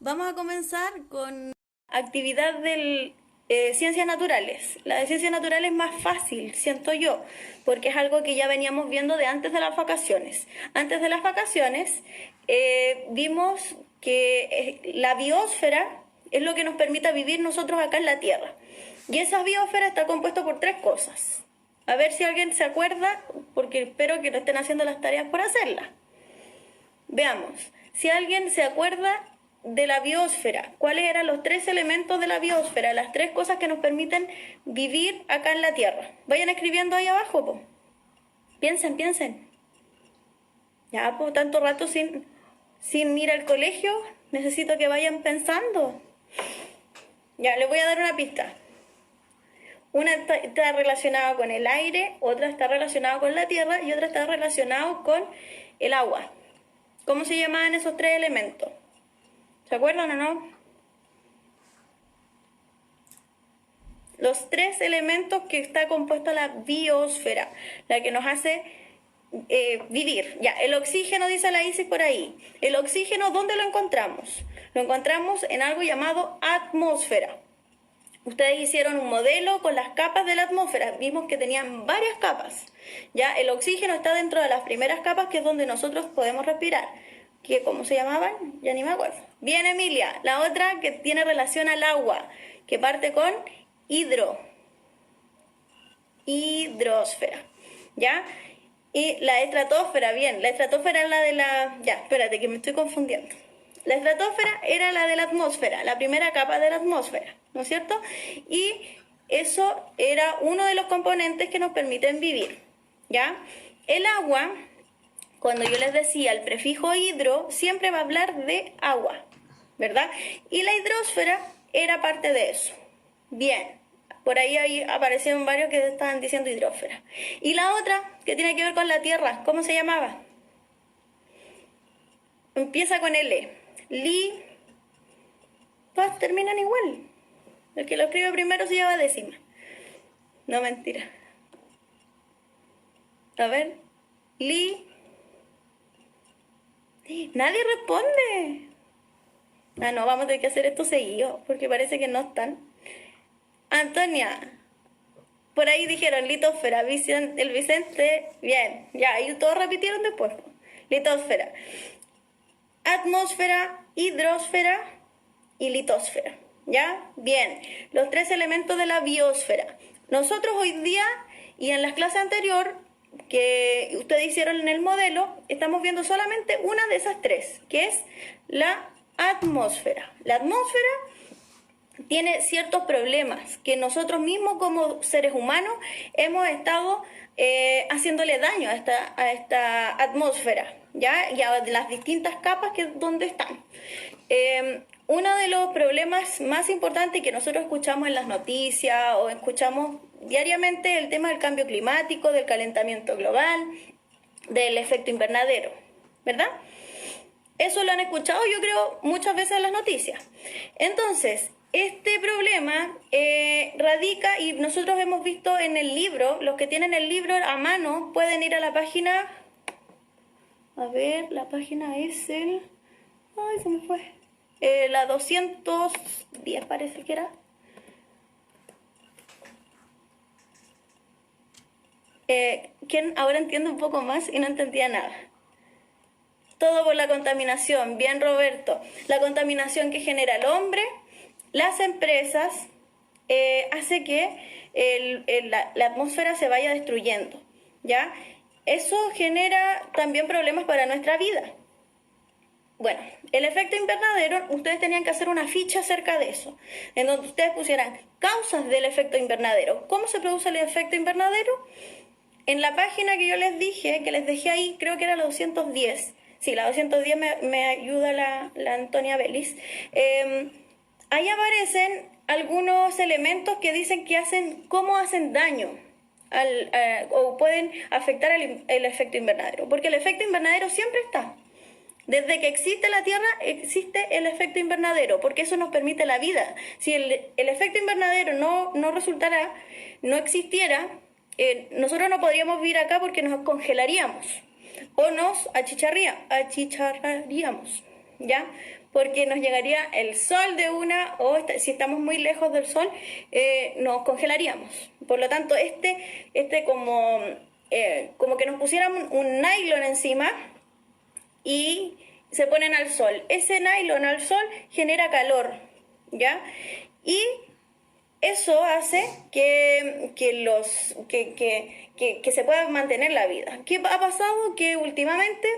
Vamos a comenzar con actividad de ciencias naturales. La de ciencias naturales es más fácil, siento yo, porque es algo que ya veníamos viendo de antes de las vacaciones. Antes de las vacaciones vimos que la biosfera es lo que nos permite vivir nosotros acá en la Tierra. Y esa biosfera está compuesta por tres cosas. A ver si alguien se acuerda, porque espero que no estén haciendo las tareas por hacerlas. Veamos, si alguien se acuerda de la biosfera, cuáles eran los tres elementos de la biosfera, las tres cosas que nos permiten vivir acá en la Tierra. Vayan escribiendo ahí abajo, po. Piensen. Ya, por tanto rato sin ir al colegio, necesito que vayan pensando. Ya, les voy a dar una pista. Una está relacionada con el aire, otra está relacionada con la tierra y otra está relacionada con el agua. ¿Cómo se llamaban esos tres elementos? ¿Se acuerdan o no? Los tres elementos que está compuesta la biosfera, la que nos hace vivir. Ya, el oxígeno, dice la Isis por ahí. El oxígeno, ¿dónde lo encontramos? Lo encontramos en algo llamado atmósfera. Ustedes hicieron un modelo con las capas de la atmósfera. Vimos que tenían varias capas. Ya, el oxígeno está dentro de las primeras capas, que es donde nosotros podemos respirar. ¿Cómo se llamaban? Ya ni me acuerdo. Bien, Emilia. La otra que tiene relación al agua, que parte con hidrosfera. ¿Ya? Y la estratosfera, bien. La estratosfera es la de la... Ya, espérate, que me estoy confundiendo. La estratosfera era la de la atmósfera, la primera capa de la atmósfera, ¿no es cierto? Y eso era uno de los componentes que nos permiten vivir, ¿ya? El agua, cuando yo les decía el prefijo hidro, siempre va a hablar de agua, ¿verdad? Y la hidrosfera era parte de eso. Bien, por ahí aparecieron varios que estaban diciendo hidrosfera. Y la otra, que tiene que ver con la tierra, ¿cómo se llamaba? Empieza con L. Todas terminan igual. El que lo escribe primero se lleva décima. No, mentira. A ver. Nadie responde. Ah, no, vamos a tener que hacer esto seguido, porque parece que no están. Antonia. Por ahí dijeron litósfera, el Vicente, bien. Ya, y todos repitieron después. Litósfera. Atmósfera, hidrosfera y litósfera. ¿Ya? Bien. Los tres elementos de la biosfera. Nosotros hoy día y en las clases anteriores que ustedes hicieron en el modelo, estamos viendo solamente una de esas tres, que es la atmósfera. La atmósfera tiene ciertos problemas que nosotros mismos como seres humanos hemos estado haciéndole daño a esta atmósfera, ¿ya? Y a las distintas capas donde están. Uno de los problemas más importantes que nosotros escuchamos en las noticias o escuchamos diariamente es el tema del cambio climático, del calentamiento global, del efecto invernadero, ¿verdad? Eso lo han escuchado, yo creo, muchas veces en las noticias. Entonces, este problema radica, y nosotros hemos visto en el libro, los que tienen el libro a mano pueden ir a la página, a ver, la página es ay, se me fue, la 210 parece que era. ¿Quién ahora entiende un poco más y no entendía nada? Todo por la contaminación, bien Roberto. La contaminación que genera el hombre, las empresas, hace que la atmósfera se vaya destruyendo, ¿ya? Eso genera también problemas para nuestra vida. Bueno, el efecto invernadero, ustedes tenían que hacer una ficha acerca de eso, en donde ustedes pusieran causas del efecto invernadero. ¿Cómo se produce el efecto invernadero? En la página que yo les dije, que les dejé ahí, creo que era la 210. Sí, la 210 me ayuda la Antonia Belis. Ahí aparecen algunos elementos que dicen cómo hacen daño o pueden afectar el efecto invernadero. Porque el efecto invernadero siempre está. Desde que existe la Tierra, existe el efecto invernadero, porque eso nos permite la vida. Si el efecto invernadero no resultara, no existiera, nosotros no podríamos vivir acá porque nos congelaríamos o nos achicharraríamos, ¿ya? porque nos llegaría el sol de una, o si estamos muy lejos del sol, nos congelaríamos. Por lo tanto, como que nos pusieran un nylon encima y se ponen al sol. Ese nylon al sol genera calor, ¿ya? Y eso hace que se pueda mantener la vida. ¿Qué ha pasado? Que últimamente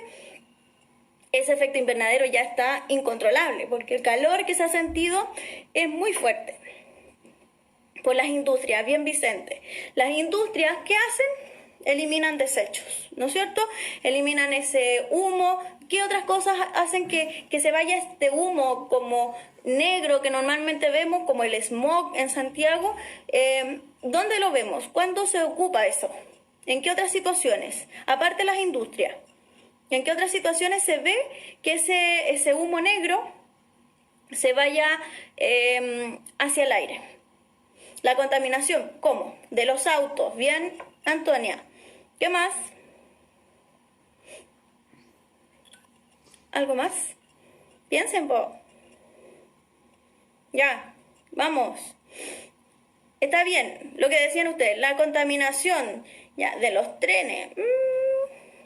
ese efecto invernadero ya está incontrolable, porque el calor que se ha sentido es muy fuerte por las industrias. Bien, Vicente. Las industrias, ¿qué hacen? Eliminan desechos, ¿no es cierto? Eliminan ese humo. ¿Qué otras cosas hacen que se vaya este humo como negro que normalmente vemos, como el smog en Santiago? ¿Dónde lo vemos? ¿Cuándo se ocupa eso? ¿En qué otras situaciones? Aparte de las industrias. ¿En qué otras situaciones se ve que ese humo negro se vaya hacia el aire? La contaminación, ¿cómo? De los autos. Bien, Antonia. ¿Qué más? ¿Algo más? Piensen, po. Ya, vamos. Está bien, lo que decían ustedes, la contaminación ya de los trenes.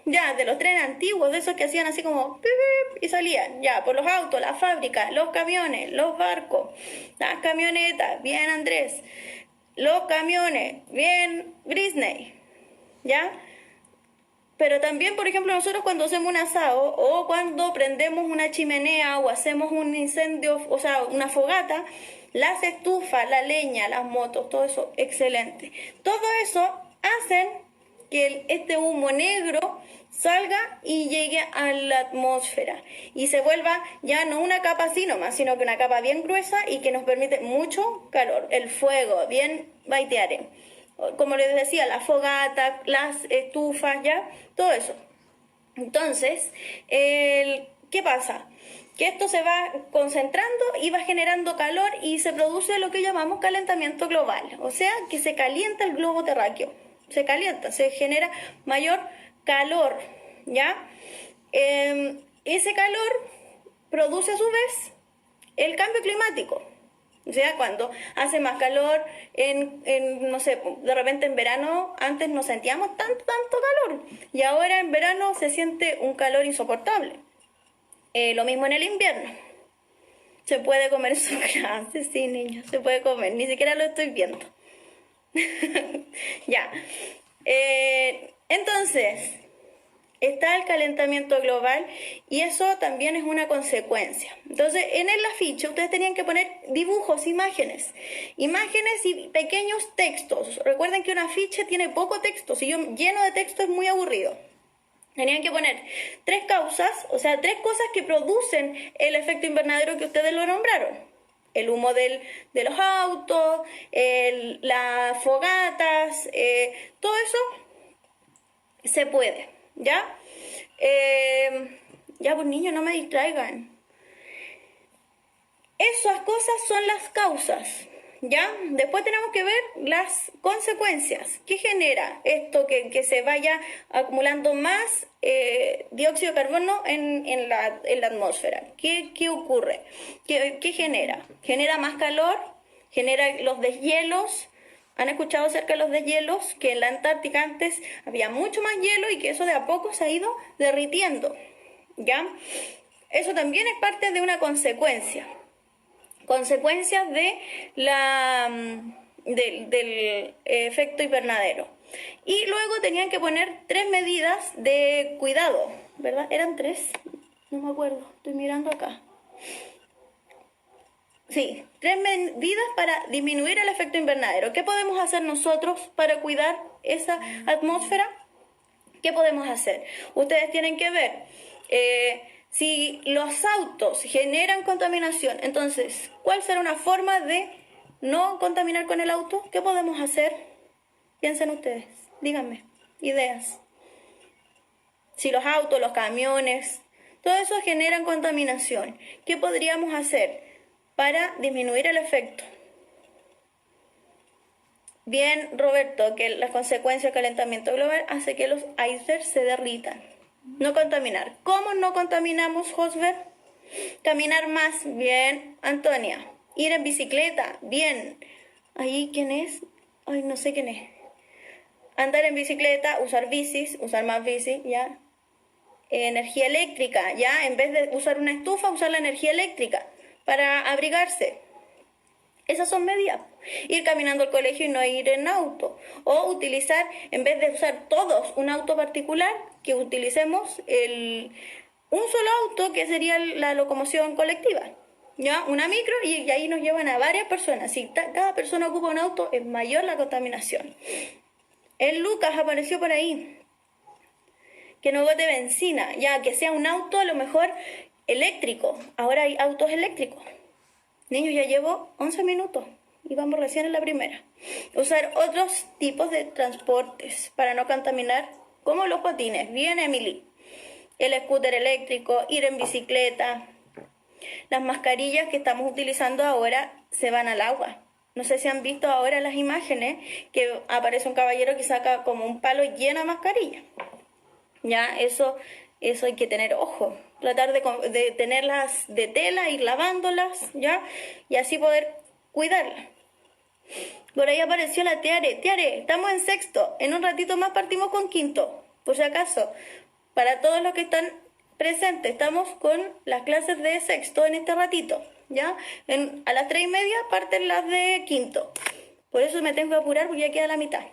Ya, de los trenes antiguos, de esos que hacían así como pip, pip, y salían, ya, por los autos, las fábricas, los camiones, los barcos, las camionetas, bien Andrés, los camiones, bien Britney, ¿ya? Pero también, por ejemplo, nosotros cuando hacemos un asado o cuando prendemos una chimenea o hacemos un incendio, o sea, una fogata, las estufas, la leña, las motos, todo eso, excelente. Todo eso hacen que este humo negro salga y llegue a la atmósfera y se vuelva ya no una capa así nomás, sino que una capa bien gruesa y que nos permite mucho calor. El fuego, bien baiteare. Como les decía, la fogata, las estufas, ya, todo eso. Entonces, ¿qué pasa? Que esto se va concentrando y va generando calor y se produce lo que llamamos calentamiento global. O sea, que se calienta el globo terráqueo. Se calienta, se genera mayor calor, ¿ya? Ese calor produce a su vez el cambio climático. O sea, cuando hace más calor, no sé, de repente en verano, antes no sentíamos tanto calor. Y ahora en verano se siente un calor insoportable. Lo mismo en el invierno. Se puede comer su clase, sí, niños, se puede comer. Ni siquiera lo estoy viendo. Ya. Entonces, está el calentamiento global y eso también es una consecuencia. Entonces, en el afiche ustedes tenían que poner dibujos, imágenes y pequeños textos. Recuerden que un afiche tiene poco texto, si yo lleno de texto es muy aburrido. Tenían que poner 3 causas, o sea, 3 cosas que producen el efecto invernadero que ustedes lo nombraron. El humo de los autos, las fogatas, todo eso se puede, ¿ya? Ya, pues niños, no me distraigan. Esas cosas son las causas, ¿ya? Después tenemos que ver las consecuencias. ¿Qué genera esto que se vaya acumulando más dióxido de carbono en la atmósfera? ¿Qué ocurre? ¿Qué genera? Genera más calor, genera los deshielos. ¿Han escuchado acerca de los deshielos? Que en la Antártica antes había mucho más hielo y que eso de a poco se ha ido derritiendo, ¿ya? Eso también es parte de una consecuencia. Consecuencias del efecto invernadero. Y luego tenían que poner 3 medidas de cuidado, ¿verdad? ¿Eran 3? No me acuerdo, estoy mirando acá. Sí, 3 medidas para disminuir el efecto invernadero. ¿Qué podemos hacer nosotros para cuidar esa atmósfera? ¿Qué podemos hacer? Ustedes tienen que ver si los autos generan contaminación. Entonces, ¿cuál será una forma de no contaminar con el auto? ¿Qué podemos hacer? Piensen ustedes, díganme, ideas. Si los autos, los camiones, todo eso generan contaminación, ¿qué podríamos hacer para disminuir el efecto? Bien, Roberto, que las consecuencias del calentamiento global hace que los icebergs se derritan. No contaminar. ¿Cómo no contaminamos, Josber? Caminar más, bien, Antonia. Ir en bicicleta, bien. Ahí, ¿quién es? Ay, no sé quién es. Andar en bicicleta, usar bicis, usar más bici, ¿ya? Energía eléctrica, ¿ya? En vez de usar una estufa, usar la energía eléctrica para abrigarse. Esas son medidas. Ir caminando al colegio y no ir en auto. O utilizar, en vez de usar todos un auto particular, que utilicemos un solo auto, que sería la locomoción colectiva. ¿Ya? Una micro y ahí nos llevan a varias personas. Si cada persona ocupa un auto, es mayor la contaminación. El Lucas apareció por ahí. Que no bote benzina, ya que sea un auto a lo mejor eléctrico. Ahora hay autos eléctricos. Niños, ya llevo 11 minutos y vamos recién en la primera. Usar otros tipos de transportes para no contaminar, como los patines. Bien, Emily. El scooter eléctrico, ir en bicicleta. Las mascarillas que estamos utilizando ahora se van al agua. No sé si han visto ahora las imágenes que aparece un caballero que saca como un palo lleno de mascarillas. Ya, eso hay que tener ojo. Tratar de tenerlas de tela, ir lavándolas, ¿ya? Y así poder cuidarlas. Por ahí apareció la Tiare. Tiare, estamos en sexto. En un ratito más partimos con quinto. Por si acaso, para todos los que están presentes, estamos con las clases de sexto en este ratito, ¿ya? A las 3:30 parten las de quinto. Por eso me tengo que apurar porque ya queda la mitad.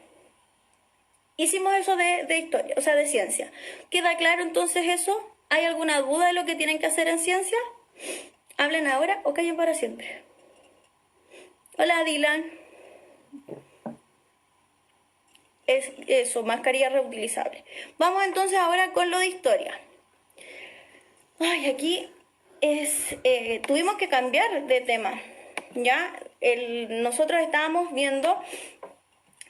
Hicimos eso de historia, o sea, de ciencia. ¿Queda claro entonces eso? ¿Hay alguna duda de lo que tienen que hacer en ciencia? Hablen ahora o callen para siempre. Hola, Dylan. Es eso, mascarilla reutilizable. Vamos entonces ahora con lo de historia. Ay, aquí tuvimos que cambiar de tema, ¿ya? Nosotros estábamos viendo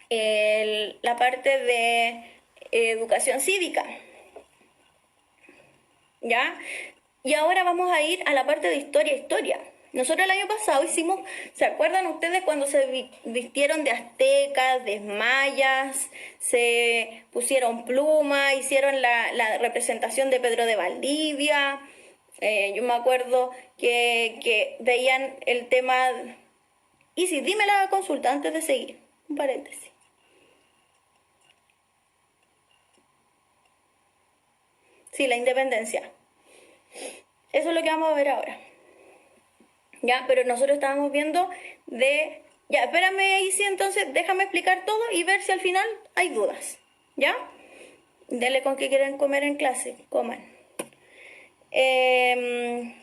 la parte de educación cívica, ¿ya? Y ahora vamos a ir a la parte de historia. Nosotros el año pasado hicimos, ¿se acuerdan ustedes cuando se vistieron de aztecas, de mayas, se pusieron plumas, hicieron la representación de Pedro de Valdivia? Yo me acuerdo que veían el tema... Y sí, dime la consulta antes de seguir, un paréntesis. Sí, la independencia. Eso es lo que vamos a ver ahora. Ya, pero nosotros estábamos viendo de... Ya, espérame ahí, sí, entonces déjame explicar todo y ver si al final hay dudas. ¿Ya? Denle con qué quieren comer en clase, coman. El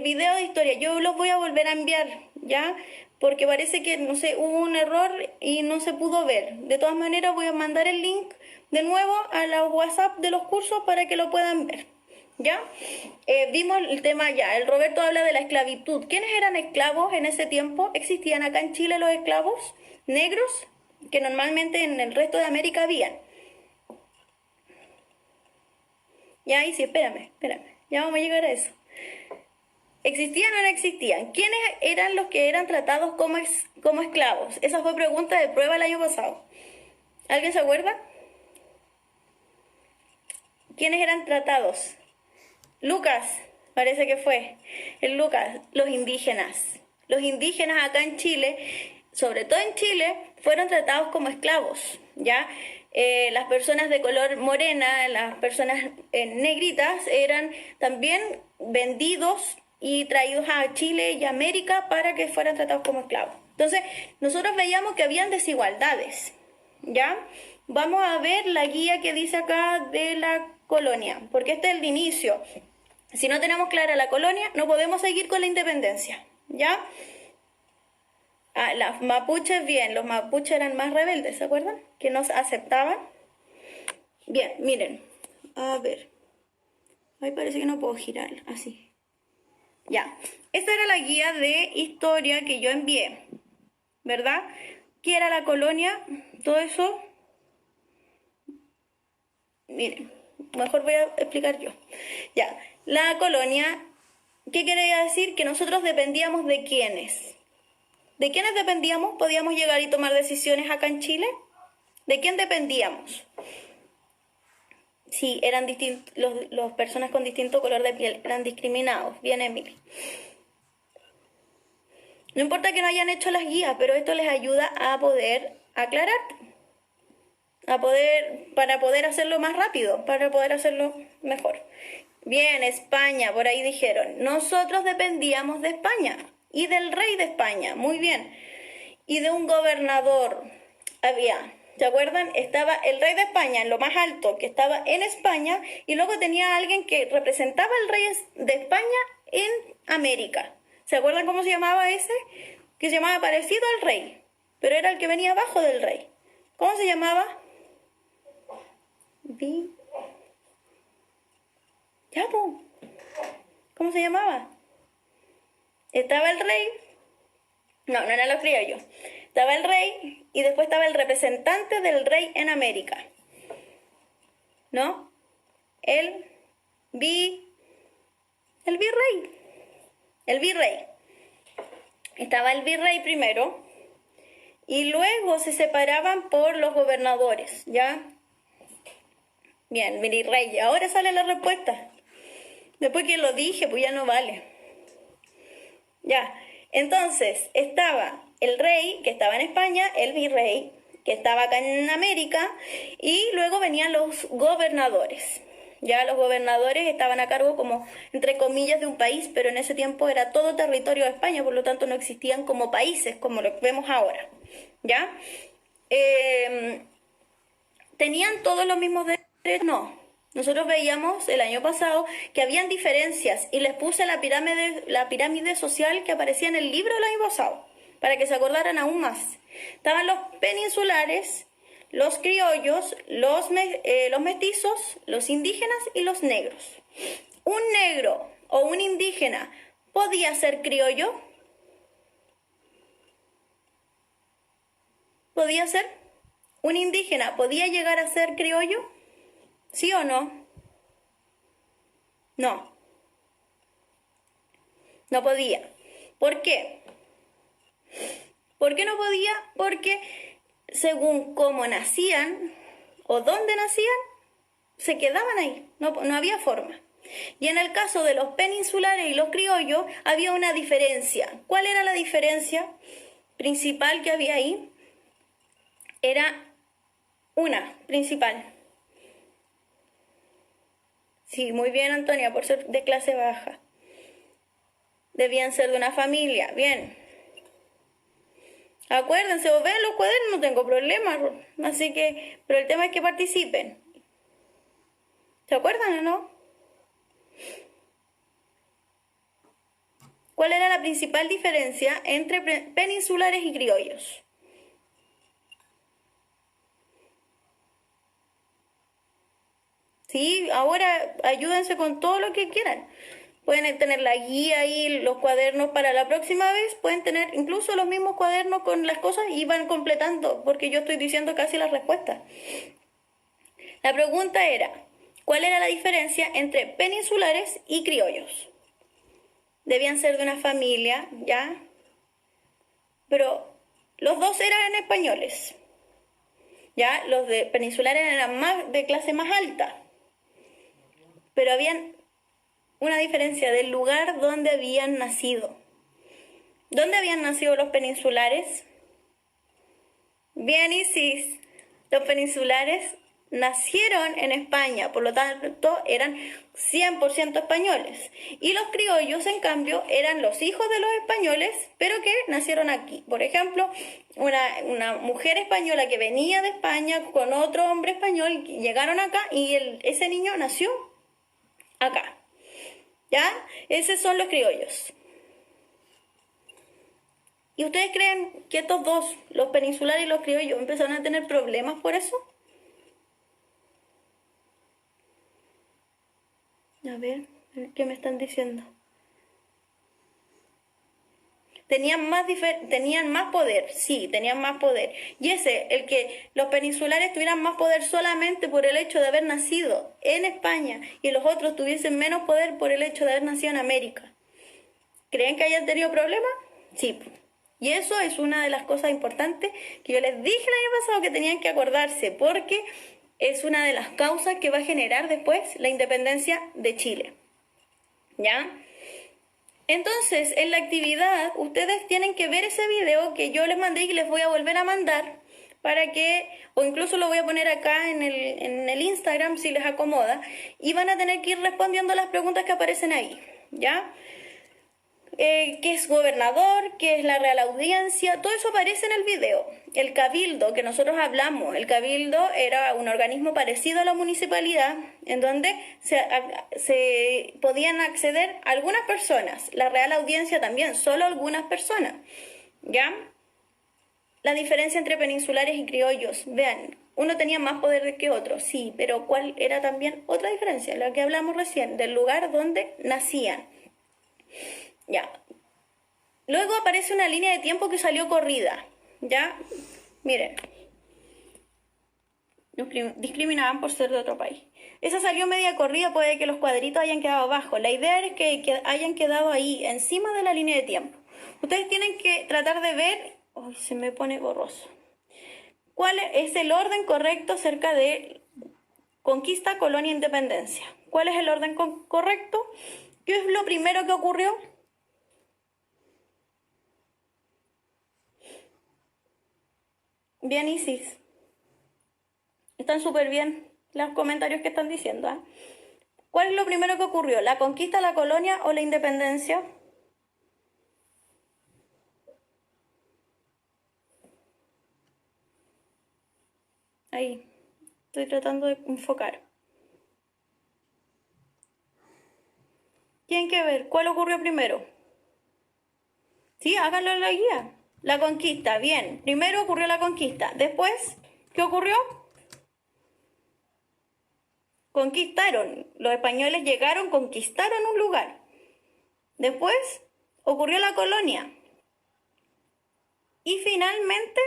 video de historia, yo los voy a volver a enviar, ¿ya? Porque parece que, no sé, hubo un error y no se pudo ver. De todas maneras, voy a mandar el link de nuevo a la WhatsApp de los cursos para que lo puedan ver, ¿ya? Vimos el tema ya. El Roberto habla de la esclavitud. ¿Quiénes eran esclavos en ese tiempo? ¿Existían acá en Chile los esclavos negros? Que normalmente en el resto de América habían. Ya, ahí sí, espérame. Ya vamos a llegar a eso. ¿Existían o no existían? ¿Quiénes eran los que eran tratados como esclavos? Esa fue pregunta de prueba el año pasado. ¿Alguien se acuerda? ¿Quiénes eran tratados? Lucas, parece que fue. El Lucas, los indígenas. Los indígenas acá en Chile, sobre todo en Chile, fueron tratados como esclavos, ¿ya? Las personas de color morena, las personas negritas, eran también vendidos y traídos a Chile y América para que fueran tratados como esclavos. Entonces, nosotros veíamos que habían desigualdades, ¿ya? Vamos a ver la guía que dice acá de la colonia, porque este es el inicio. Si no tenemos clara la colonia, no podemos seguir con la independencia, ¿ya? Las mapuches, bien, los mapuches eran más rebeldes, ¿se acuerdan? Que no aceptaban. Bien, miren, a ver. Ay, parece que no puedo girar, así. Ya, esta era la guía de historia que yo envié, ¿verdad? ¿Qué era la colonia? Todo eso. Miren, mejor voy a explicar yo. Ya, la colonia, ¿qué quería decir? Que nosotros dependíamos de quiénes. ¿De quiénes dependíamos? ¿Podíamos llegar y tomar decisiones acá en Chile? ¿De quién dependíamos? Sí, eran distintos, los personas con distinto color de piel eran discriminados. Bien, Emily. No importa que no hayan hecho las guías, pero esto les ayuda a poder aclarar, para poder hacerlo más rápido, para poder hacerlo mejor. Bien, España, por ahí dijeron. Nosotros dependíamos de España y del rey de España, muy bien. Y de un gobernador había, ¿se acuerdan? Estaba el rey de España en lo más alto, que estaba en España, y luego tenía alguien que representaba al rey de España en América. ¿Se acuerdan cómo se llamaba ese? Que se llamaba parecido al rey, pero era el que venía abajo del rey. ¿Cómo se llamaba? Ya, po. ¿Cómo se llamaba? Estaba el rey. No, no eran los criollos. Estaba el rey y después estaba el representante del rey en América. ¿No? El virrey. El virrey. Estaba el virrey primero y luego se separaban por los gobernadores, ¿ya? Bien, virrey. Ahora sale la respuesta. Después que lo dije, pues ya no vale. Ya. Entonces, estaba el rey, que estaba en España, el virrey, que estaba acá en América, y luego venían los gobernadores. Ya los gobernadores estaban a cargo como, entre comillas, de un país, pero en ese tiempo era todo territorio de España, por lo tanto no existían como países, como lo que vemos ahora. ¿Ya? ¿Tenían todos los mismos derechos? No. Nosotros veíamos el año pasado que habían diferencias y les puse la pirámide social que aparecía en el libro el año pasado, para que se acordaran aún más. Estaban los peninsulares, los criollos, los mestizos, los indígenas y los negros. ¿Un negro o un indígena podía ser criollo? ¿Podía ser? ¿Un indígena podía llegar a ser criollo? ¿Sí o no? No. No podía. ¿Por qué? ¿Por qué no podía? Porque según cómo nacían o dónde nacían, se quedaban ahí. No había forma. Y en el caso de los peninsulares y los criollos, había una diferencia. ¿Cuál era la diferencia principal que había ahí? Era una principal. Sí, muy bien, Antonia, por ser de clase baja. Debían ser de una familia, bien. Acuérdense, o vean los cuadernos, no tengo problema. Así que, pero el tema es que participen. ¿Se acuerdan o no? ¿Cuál era la principal diferencia entre peninsulares y criollos? Sí, ahora ayúdense con todo lo que quieran. Pueden tener la guía y los cuadernos para la próxima vez. Pueden tener incluso los mismos cuadernos con las cosas y van completando, porque yo estoy diciendo casi las respuestas. La pregunta era, ¿cuál era la diferencia entre peninsulares y criollos? Debían ser de una familia, ¿ya? Pero los dos eran españoles. ¿Ya? Los de peninsulares eran más de clase más alta. Pero habían una diferencia del lugar donde habían nacido. ¿Dónde habían nacido los peninsulares? Bien, Isis. Los peninsulares nacieron en España, por lo tanto eran 100% españoles. Y los criollos, en cambio, eran los hijos de los españoles, pero que nacieron aquí. Por ejemplo, una mujer española que venía de España con otro hombre español, llegaron acá y ese niño nació acá. ¿Ya? Esos son los criollos. ¿Y ustedes creen que estos dos, los peninsulares y los criollos, empezaron a tener problemas por eso? A ver, ¿qué me están diciendo? Tenían más poder, sí, tenían más poder. Y el que los peninsulares tuvieran más poder solamente por el hecho de haber nacido en España y los otros tuviesen menos poder por el hecho de haber nacido en América. ¿Creen que hayan tenido problemas? Sí. Y eso es una de las cosas importantes que yo les dije el año pasado que tenían que acordarse, porque es una de las causas que va a generar después la independencia de Chile. ¿Ya? Entonces, en la actividad, ustedes tienen que ver ese video que yo les mandé y que les voy a volver a mandar para que, o incluso lo voy a poner acá en el Instagram si les acomoda, y van a tener que ir respondiendo las preguntas que aparecen ahí, ¿ya? ¿Qué es gobernador? ¿Qué es la Real Audiencia? Todo eso aparece en el video. El cabildo que nosotros hablamos, el cabildo era un organismo parecido a la municipalidad en donde se podían acceder algunas personas. La Real Audiencia también, solo algunas personas. ¿Ya? La diferencia entre peninsulares y criollos. Vean, uno tenía más poder que otro, sí, pero ¿cuál era también otra diferencia? La que hablamos recién, del lugar donde nacían. Ya. Luego aparece una línea de tiempo que salió corrida. ¿Ya? Miren. Nos discriminaban por ser de otro país. Esa salió media corrida, puede que los cuadritos hayan quedado abajo. La idea es que hayan quedado ahí, encima de la línea de tiempo. Ustedes tienen que tratar de ver... Uy, se me pone borroso. ¿Cuál es el orden correcto acerca de conquista, colonia, independencia? ¿Cuál es el orden correcto? ¿Qué es lo primero que ocurrió? Bien, Isis. Están súper bien los comentarios que están diciendo, ¿eh? ¿Cuál es lo primero que ocurrió? ¿La conquista, la colonia o la independencia? Ahí. Estoy tratando de enfocar. Tienen que ver. ¿Cuál ocurrió primero? Sí, háganlo en la guía. La conquista, bien. Primero ocurrió la conquista. Después, ¿qué ocurrió? Conquistaron. Los españoles llegaron, conquistaron un lugar. Después ocurrió la colonia. Y finalmente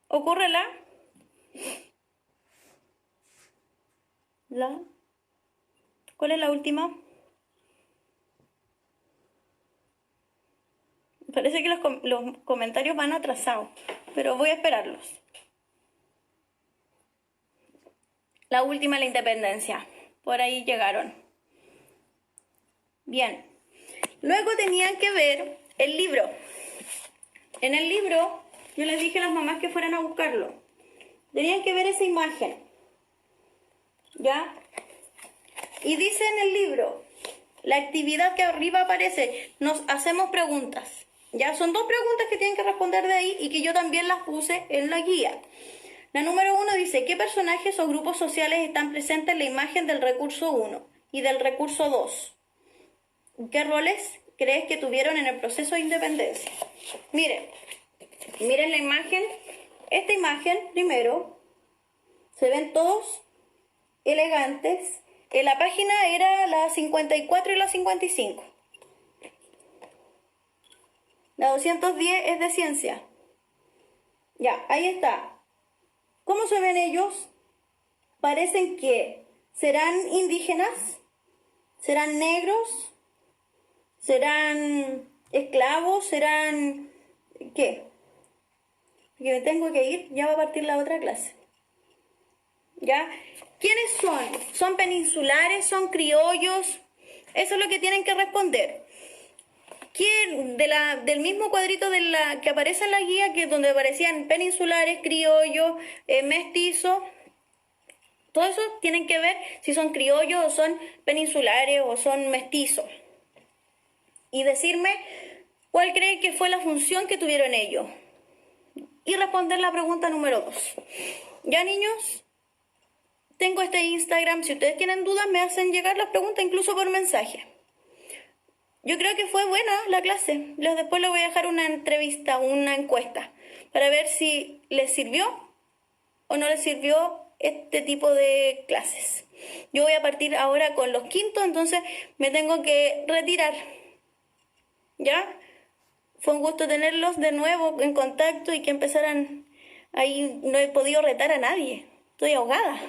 ocurre ¿cuál es la última? Parece que los comentarios van atrasados, pero voy a esperarlos. La última, la independencia. Por ahí llegaron. Bien. Luego tenían que ver el libro. En el libro, yo les dije a las mamás que fueran a buscarlo. Tenían que ver esa imagen. ¿Ya? Y dice en el libro, la actividad que arriba aparece, nos hacemos preguntas. Ya son 2 preguntas que tienen que responder de ahí y que yo también las puse en la guía. La número 1 dice, ¿qué personajes o grupos sociales están presentes en la imagen del recurso 1 y del recurso 2? ¿Qué roles crees que tuvieron en el proceso de independencia? Miren la imagen. Esta imagen, primero, se ven todos elegantes. En la página era la 54 y la 55. La 210 es de ciencia. Ya, ahí está. ¿Cómo se ven ellos? Parecen que serán indígenas, serán negros, serán esclavos, serán... ¿qué? Porque me tengo que ir, ya va a partir la otra clase. ¿Ya? ¿Quiénes son? ¿Son peninsulares? ¿Son criollos? Eso es lo que tienen que responder. ¿Quién del mismo cuadrito que aparece en la guía, que es donde aparecían peninsulares, criollos, mestizos? Todo eso tienen que ver si son criollos o son peninsulares o son mestizos. Y decirme cuál creen que fue la función que tuvieron ellos. Y responder la pregunta número 2. ¿Ya, niños? Tengo este Instagram. Si ustedes tienen dudas, me hacen llegar las preguntas incluso por mensaje. Yo creo que fue buena la clase. Después les voy a dejar una entrevista, una encuesta, para ver si les sirvió o no les sirvió este tipo de clases. Yo voy a partir ahora con los quintos, entonces me tengo que retirar. ¿Ya? Fue un gusto tenerlos de nuevo en contacto y que empezaran. Ahí no he podido retar a nadie. Estoy ahogada.